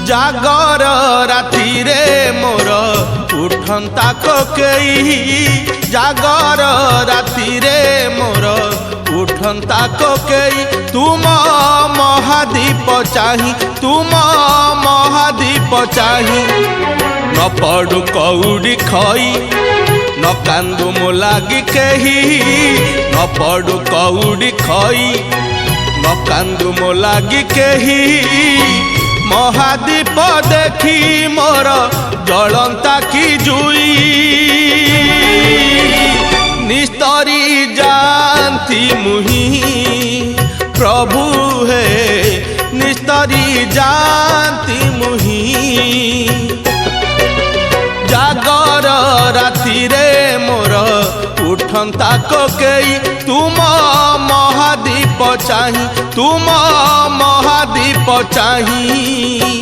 जागर राति रे मोर उठंता कोकेई जागर राति रे मोर उठंता कोकेई तुम महादीप चाही तुम महादीप चाही न पड़ू कौड़ी खई न कांदू मो लागी केही न पड़ू कौड़ी खई न कांदू मो लागी केही महादीप देखी मोर जलंता की जुई निस्तरी जानती मुही प्रभु है निस्तरी जानती मुही जागर राति रे मोर उठंता कोकेई तुम महादीप चाही तुम महादीप चाही।